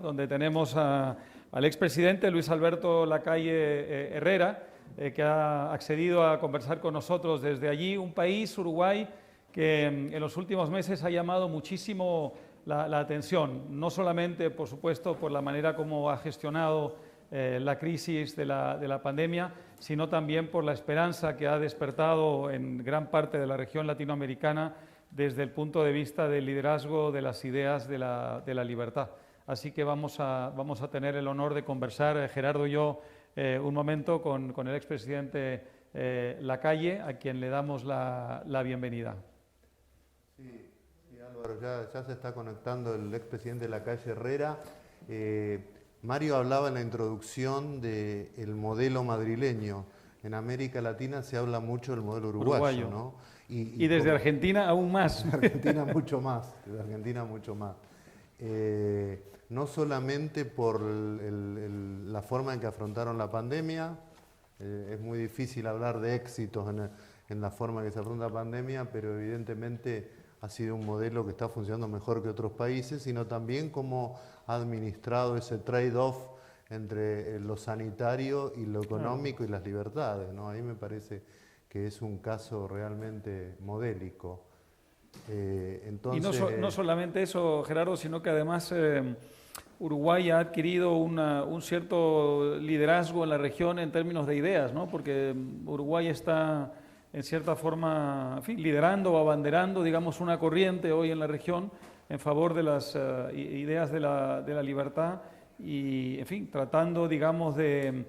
donde tenemos al expresidente Luis Alberto Lacalle Herrera, que ha accedido a conversar con nosotros desde allí, un país, Uruguay, que en los últimos meses ha llamado muchísimo la atención, no solamente, por supuesto, por la manera como ha gestionado la crisis de la pandemia, sino también por la esperanza que ha despertado en gran parte de la región latinoamericana desde el punto de vista del liderazgo de las ideas de la libertad. Así que vamos a tener el honor de conversar, Gerardo y yo, un momento con el expresidente Lacalle, a quien le damos la bienvenida. Sí, Álvaro, ya se está conectando el expresidente Lacalle Herrera. Mario hablaba en la introducción del modelo madrileño. En América Latina se habla mucho del modelo uruguayo, ¿no? Y desde Argentina aún más. Desde Argentina mucho más, desde Argentina mucho más. No solamente por la forma en que afrontaron la pandemia, es muy difícil hablar de éxitos en la forma en que se afronta la pandemia, pero evidentemente ha sido un modelo que está funcionando mejor que otros países, sino también cómo ha administrado ese trade-off entre lo sanitario y lo económico y las libertades, ¿no? Ahí me parece que es un caso realmente modélico. Entonces, y no solamente eso, Gerardo, sino que además Uruguay ha adquirido un cierto liderazgo en la región en términos de ideas, ¿no? Porque Uruguay está en cierta forma, en fin, liderando o abanderando, digamos, una corriente hoy en la región en favor de las ideas de la libertad y, en fin, tratando, digamos, de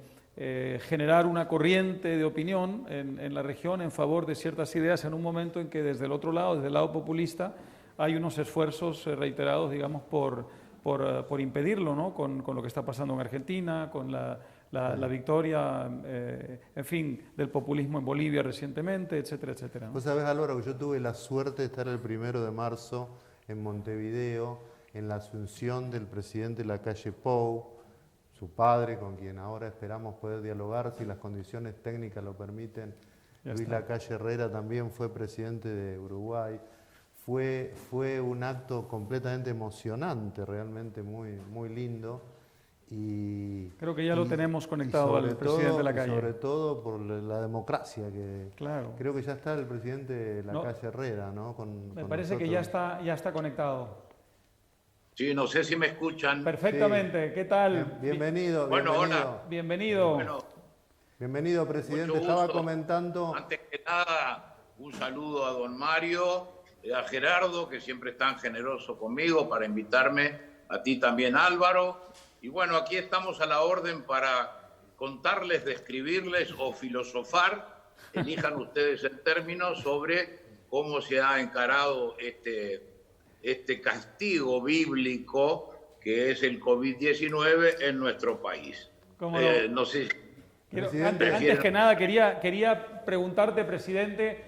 generar una corriente de opinión en la región en favor de ciertas ideas en un momento en que desde el otro lado, desde el lado populista, hay unos esfuerzos reiterados, digamos, por impedirlo, ¿no? Con lo que está pasando en Argentina, con la victoria, en fin, del populismo en Bolivia recientemente, etcétera, etcétera, ¿no? Vos sabés, Álvaro, que yo tuve la suerte de estar el 1 de marzo en Montevideo, en la asunción del presidente Lacalle Pou, su padre, con quien ahora esperamos poder dialogar, si las condiciones técnicas lo permiten. Luis Lacalle Herrera también fue presidente de Uruguay. Fue un acto completamente emocionante, realmente muy lindo. Creo que ya lo tenemos conectado al presidente Lacalle. Sobre todo por la democracia, que claro. Creo que ya está el presidente Lacalle Herrera, ¿no? Me parece que ya está conectado. Sí, no sé si me escuchan. Perfectamente, sí. ¿Qué tal? Bienvenido. Bueno, bienvenido. hola. Bienvenido. Bueno, bienvenido, presidente. Estaba comentando... Antes que nada, un saludo a don Mario, a Gerardo, que siempre es tan generoso conmigo para invitarme, a ti también, Álvaro. Y bueno, aquí estamos a la orden para contarles, describirles o filosofar, elijan ustedes el término, sobre cómo se ha encarado este castigo bíblico que es el COVID-19 en nuestro país. No sé. Antes que nada, quería preguntarte, presidente,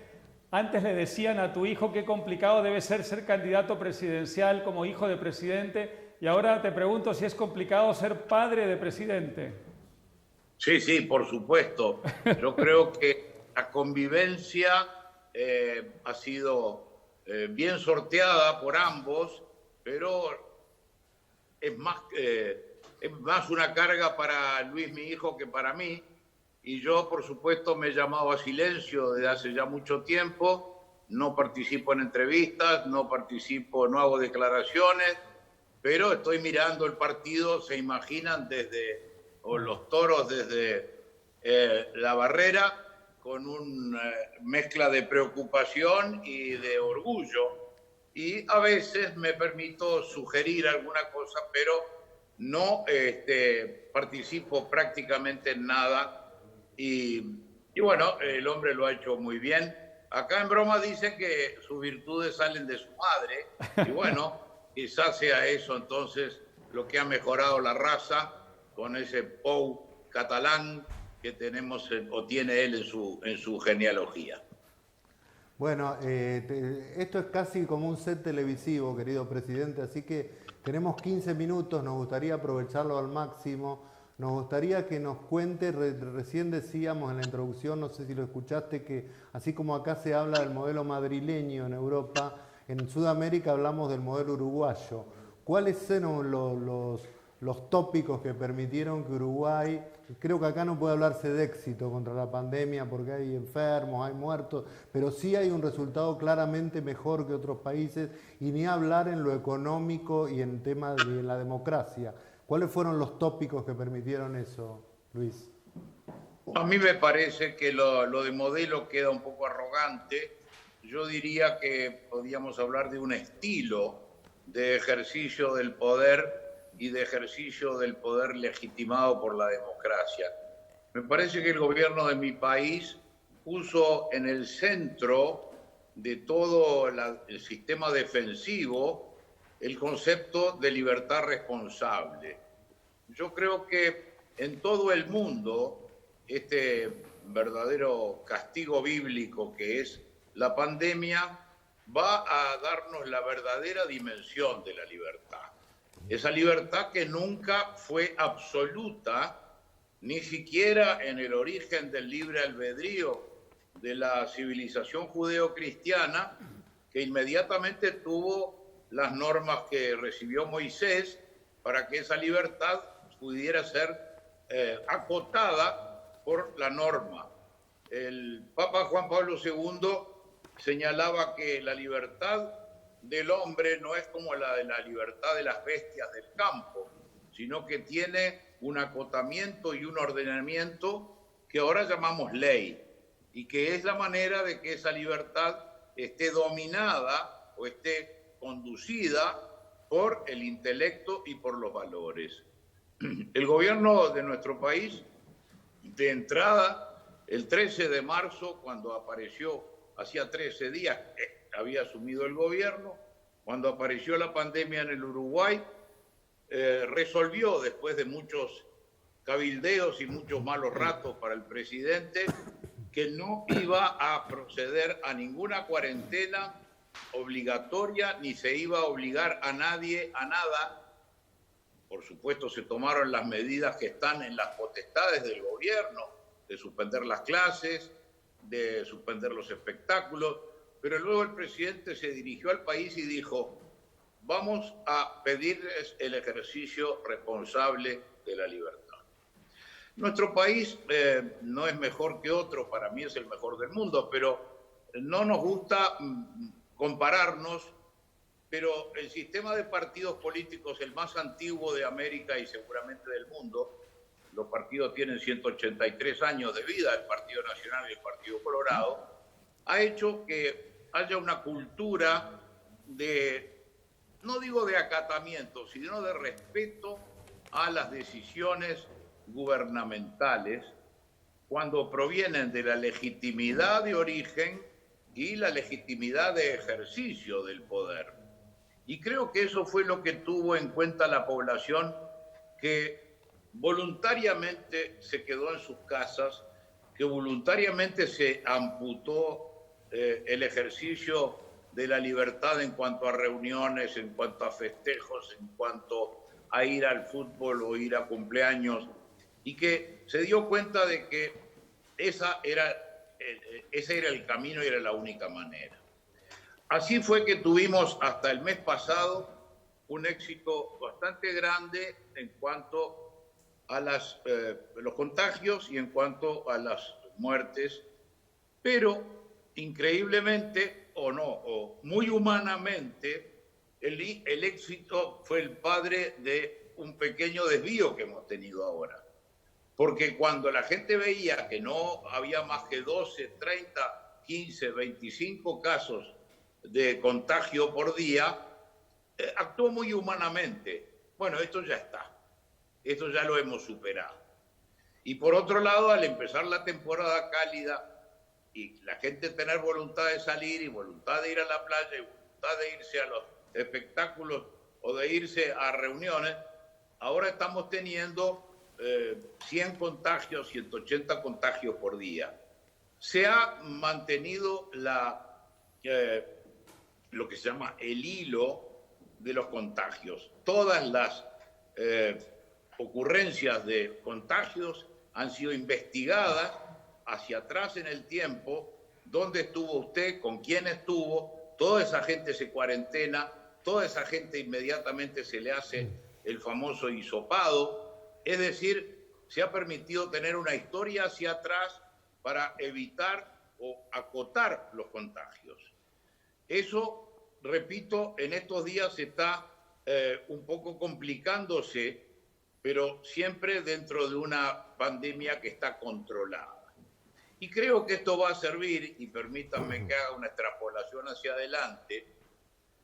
antes le decían a tu hijo qué complicado debe ser candidato presidencial como hijo de presidente, y ahora te pregunto si es complicado ser padre de presidente. Sí, por supuesto. Yo creo que la convivencia ha sido bien sorteada por ambos, pero es más una carga para Luis, mi hijo, que para mí. Y yo, por supuesto, me he llamado a silencio desde hace ya mucho tiempo. No participo en entrevistas, no hago declaraciones, pero estoy mirando el partido, se imaginan, los toros desde la barrera, con una mezcla de preocupación y de orgullo. Y a veces me permito sugerir alguna cosa, pero no participo prácticamente en nada. Y bueno, el hombre lo ha hecho muy bien. Acá en broma dicen que sus virtudes salen de su madre. Y bueno, quizás sea eso entonces lo que ha mejorado la raza con ese Pou catalán que tenemos o tiene él en su genealogía. Bueno, esto es casi como un set televisivo, querido presidente, así que tenemos 15 minutos, nos gustaría aprovecharlo al máximo. Nos gustaría que nos cuente, recién decíamos en la introducción, no sé si lo escuchaste, que así como acá se habla del modelo madrileño en Europa, en Sudamérica hablamos del modelo uruguayo. ¿Cuáles son los tópicos que permitieron que Uruguay, creo que acá no puede hablarse de éxito contra la pandemia porque hay enfermos, hay muertos, pero sí hay un resultado claramente mejor que otros países, y ni hablar en lo económico y en temas de la democracia. ¿Cuáles fueron los tópicos que permitieron eso, Luis? A mí me parece que lo de modelo queda un poco arrogante. Yo diría que podríamos hablar de un estilo de ejercicio del poder y de ejercicio del poder legitimado por la democracia. Me parece que el gobierno de mi país puso en el centro de todo el sistema defensivo el concepto de libertad responsable. Yo creo que en todo el mundo este verdadero castigo bíblico que es la pandemia va a darnos la verdadera dimensión de la libertad. Esa libertad que nunca fue absoluta, ni siquiera en el origen del libre albedrío de la civilización judeo-cristiana, que inmediatamente tuvo las normas que recibió Moisés para que esa libertad pudiera ser acotada por la norma. El Papa Juan Pablo II señalaba que la libertad del hombre no es como la de la libertad de las bestias del campo, sino que tiene un acotamiento y un ordenamiento que ahora llamamos ley, y que es la manera de que esa libertad esté dominada o esté conducida por el intelecto y por los valores. El gobierno de nuestro país, de entrada, el 13 de marzo, cuando apareció, hacía 13 días que había asumido el gobierno, cuando apareció la pandemia en el Uruguay, resolvió, después de muchos cabildeos y muchos malos ratos para el presidente, que no iba a proceder a ninguna cuarentena obligatoria, ni se iba a obligar a nadie a nada. Por supuesto, se tomaron las medidas que están en las potestades del gobierno, de suspender las clases, de suspender los espectáculos, pero luego el presidente se dirigió al país y dijo: vamos a pedirles el ejercicio responsable de la libertad. Nuestro país no es mejor que otro, para mí es el mejor del mundo, pero no nos gusta compararnos, pero el sistema de partidos políticos, el más antiguo de América y seguramente del mundo, los partidos tienen 183 años de vida, el Partido Nacional y el Partido Colorado, ha hecho que haya una cultura de, no digo de acatamiento, sino de respeto a las decisiones gubernamentales cuando provienen de la legitimidad de origen y la legitimidad de ejercicio del poder. Y creo que eso fue lo que tuvo en cuenta la población, que voluntariamente se quedó en sus casas, que voluntariamente se amputó el ejercicio de la libertad en cuanto a reuniones, en cuanto a festejos, en cuanto a ir al fútbol o ir a cumpleaños, y que se dio cuenta de que ese era el camino y era la única manera. Así fue que tuvimos hasta el mes pasado un éxito bastante grande en cuanto a los contagios y en cuanto a las muertes, pero increíblemente o muy humanamente, el éxito fue el padre de un pequeño desvío que hemos tenido ahora. Porque cuando la gente veía que no había más que 12, 30, 15, 25 casos de contagio por día, actuó muy humanamente. Bueno, esto ya está, esto ya lo hemos superado. Y por otro lado, al empezar la temporada cálida y la gente tener voluntad de salir y voluntad de ir a la playa y voluntad de irse a los espectáculos o de irse a reuniones, ahora estamos teniendo 100 contagios, 180 contagios por día. Se ha mantenido lo que se llama el hilo de los contagios. Todas las ocurrencias de contagios han sido investigadas hacia atrás en el tiempo, dónde estuvo usted, con quién estuvo, toda esa gente se cuarentena, toda esa gente inmediatamente se le hace el famoso hisopado, es decir, se ha permitido tener una historia hacia atrás para evitar o acotar los contagios. Eso, repito, en estos días está un poco complicándose, pero siempre dentro de una pandemia que está controlada. Y creo que esto va a servir, y permítanme que haga una extrapolación hacia adelante,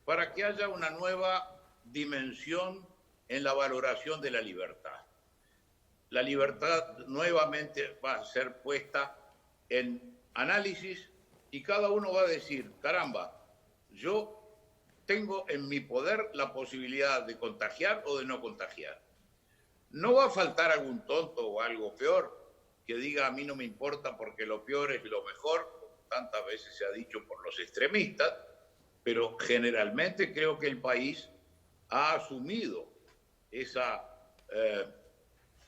para que haya una nueva dimensión en la valoración de la libertad. La libertad nuevamente va a ser puesta en análisis y cada uno va a decir, caramba, yo tengo en mi poder la posibilidad de contagiar o de no contagiar. No va a faltar algún tonto o algo peor que diga a mí no me importa porque lo peor es lo mejor, como tantas veces se ha dicho por los extremistas, pero generalmente creo que el país ha asumido esa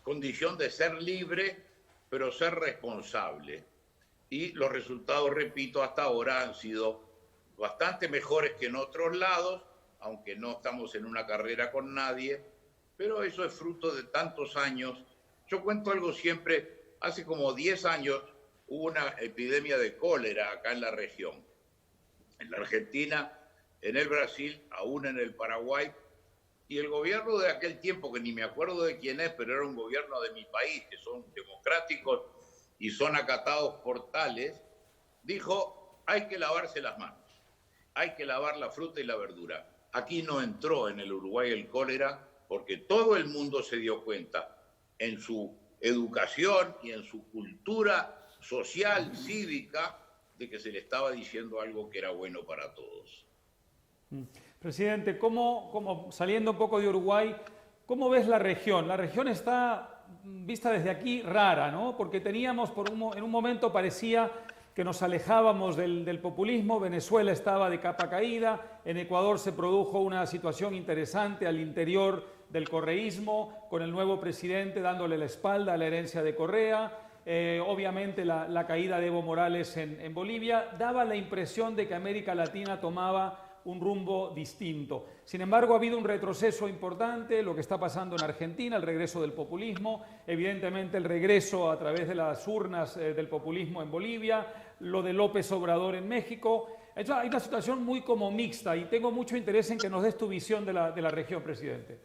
condición de ser libre, pero ser responsable. Y los resultados, repito, hasta ahora han sido bastante mejores que en otros lados, aunque no estamos en una carrera con nadie, pero eso es fruto de tantos años. Yo cuento algo siempre, hace como 10 años hubo una epidemia de cólera acá en la región, en la Argentina, en el Brasil, aún en el Paraguay, y el gobierno de aquel tiempo, que ni me acuerdo de quién es, pero era un gobierno de mi país, que son democráticos y son acatados por tales, dijo, hay que lavarse las manos, hay que lavar la fruta y la verdura. Aquí no entró en el Uruguay el cólera porque todo el mundo se dio cuenta en su educación y en su cultura social, cívica, de que se le estaba diciendo algo que era bueno para todos. Presidente, ¿cómo saliendo un poco de Uruguay, cómo ves la región? La región está vista desde aquí rara, ¿no? Porque teníamos, en un momento parecía que nos alejábamos del populismo, Venezuela estaba de capa caída, en Ecuador se produjo una situación interesante al interior del correísmo, con el nuevo presidente dándole la espalda a la herencia de Correa, obviamente la caída de Evo Morales en Bolivia, daba la impresión de que América Latina tomaba un rumbo distinto. Sin embargo, ha habido un retroceso importante, lo que está pasando en Argentina, el regreso del populismo, evidentemente el regreso a través de las urnas del populismo en Bolivia, lo de López Obrador en México. Hay una situación muy como mixta y tengo mucho interés en que nos des tu visión de la región, presidente.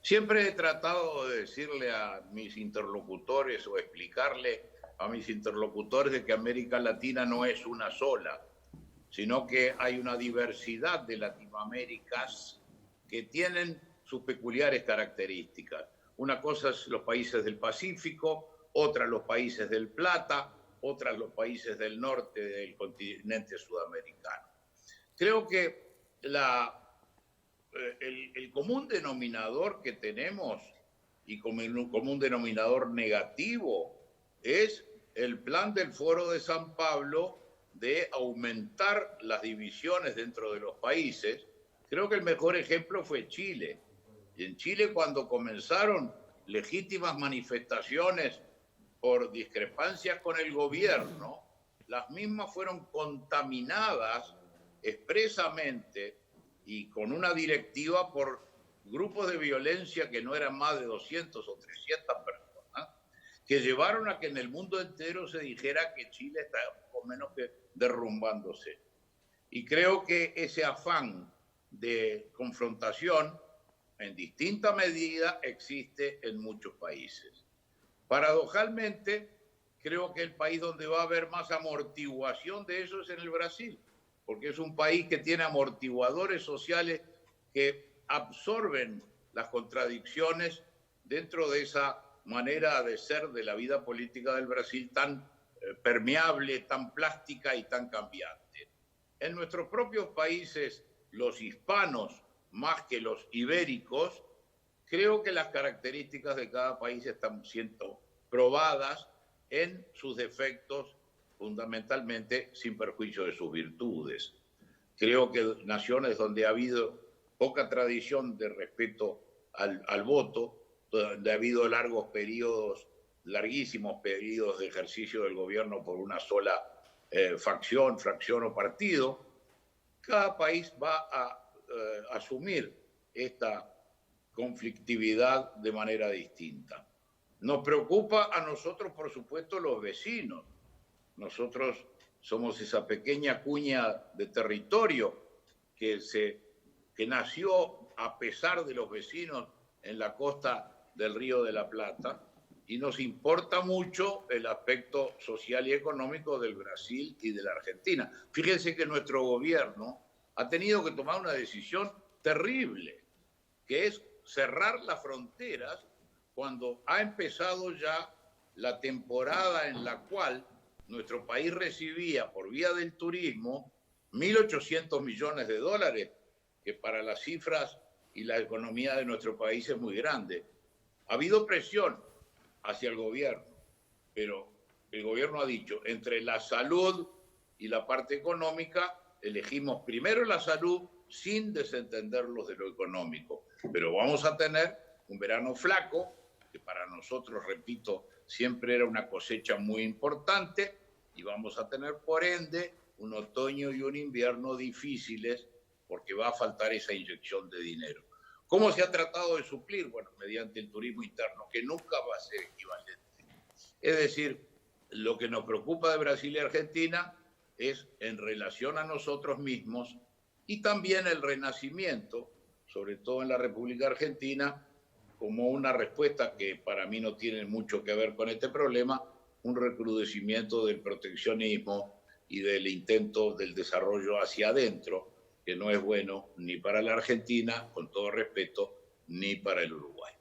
Siempre he tratado de decirle a mis interlocutores o explicarle a mis interlocutores de que América Latina no es una sola, sino que hay una diversidad de Latinoaméricas que tienen sus peculiares características. Una cosa es los países del Pacífico, otra los países del Plata, otras los países del norte del continente sudamericano. Creo que el común denominador que tenemos, y como un común denominador negativo, es el plan del Foro de San Pablo de aumentar las divisiones dentro de los países. Creo que el mejor ejemplo fue Chile. Y en Chile, cuando comenzaron legítimas manifestaciones por discrepancias con el gobierno, las mismas fueron contaminadas expresamente y con una directiva por grupos de violencia que no eran más de 200 o 300 personas, que llevaron a que en el mundo entero se dijera que Chile está poco menos que derrumbándose. Y creo que ese afán de confrontación en distinta medida existe en muchos países. Paradojalmente, creo que el país donde va a haber más amortiguación de eso es en el Brasil, porque es un país que tiene amortiguadores sociales que absorben las contradicciones dentro de esa manera de ser de la vida política del Brasil tan permeable, tan plástica y tan cambiante. En nuestros propios países, los hispanos más que los ibéricos, creo que las características de cada país están siendo probadas en sus defectos, fundamentalmente sin perjuicio de sus virtudes. Creo que naciones donde ha habido poca tradición de respeto al voto, donde ha habido larguísimos periodos de ejercicio del gobierno por una sola fracción o partido, cada país va a asumir esta conflictividad de manera distinta. Nos preocupa a nosotros, por supuesto, los vecinos. Nosotros somos esa pequeña cuña de territorio que nació a pesar de los vecinos en la costa del Río de la Plata, y nos importa mucho el aspecto social y económico del Brasil y de la Argentina. Fíjense que nuestro gobierno ha tenido que tomar una decisión terrible, que es cerrar las fronteras cuando ha empezado ya la temporada en la cual nuestro país recibía por vía del turismo 1.800 millones de dólares, que para las cifras y la economía de nuestro país es muy grande. Ha habido presión hacia el gobierno, pero el gobierno ha dicho, entre la salud y la parte económica, elegimos primero la salud sin desentenderlos de lo económico. Pero vamos a tener un verano flaco, que para nosotros, repito, siempre era una cosecha muy importante, y vamos a tener, por ende, un otoño y un invierno difíciles, porque va a faltar esa inyección de dinero. ¿Cómo se ha tratado de suplir? Bueno, mediante el turismo interno, que nunca va a ser equivalente. Es decir, lo que nos preocupa de Brasil y Argentina es en relación a nosotros mismos, y también el renacimiento, sobre todo en la República Argentina, como una respuesta que para mí no tiene mucho que ver con este problema, un recrudecimiento del proteccionismo y del intento del desarrollo hacia adentro, que no es bueno ni para la Argentina, con todo respeto, ni para el Uruguay.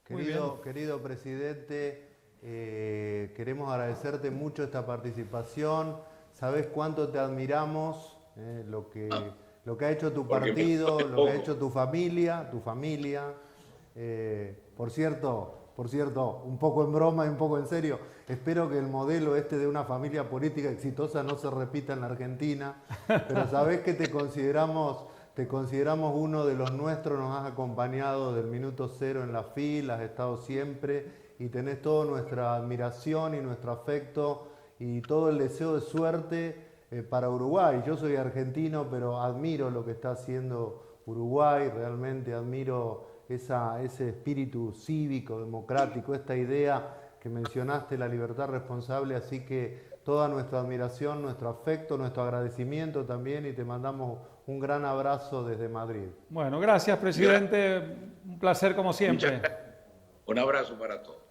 Querido presidente, queremos agradecerte mucho esta participación. Sabés cuánto te admiramos, lo que ha hecho tu partido, lo que ha hecho tu familia. Por cierto, un poco en broma y un poco en serio, espero que el modelo de una familia política exitosa no se repita en la Argentina, pero sabés que te consideramos uno de los nuestros, nos has acompañado del minuto cero en la fila, has estado siempre y tenés toda nuestra admiración y nuestro afecto y todo el deseo de suerte para Uruguay. Yo soy argentino, pero admiro lo que está haciendo Uruguay, realmente admiro ese espíritu cívico, democrático, esta idea que mencionaste, la libertad responsable, así que toda nuestra admiración, nuestro afecto, nuestro agradecimiento también, y te mandamos un gran abrazo desde Madrid. Bueno, gracias, presidente, un placer como siempre. Un abrazo para todos.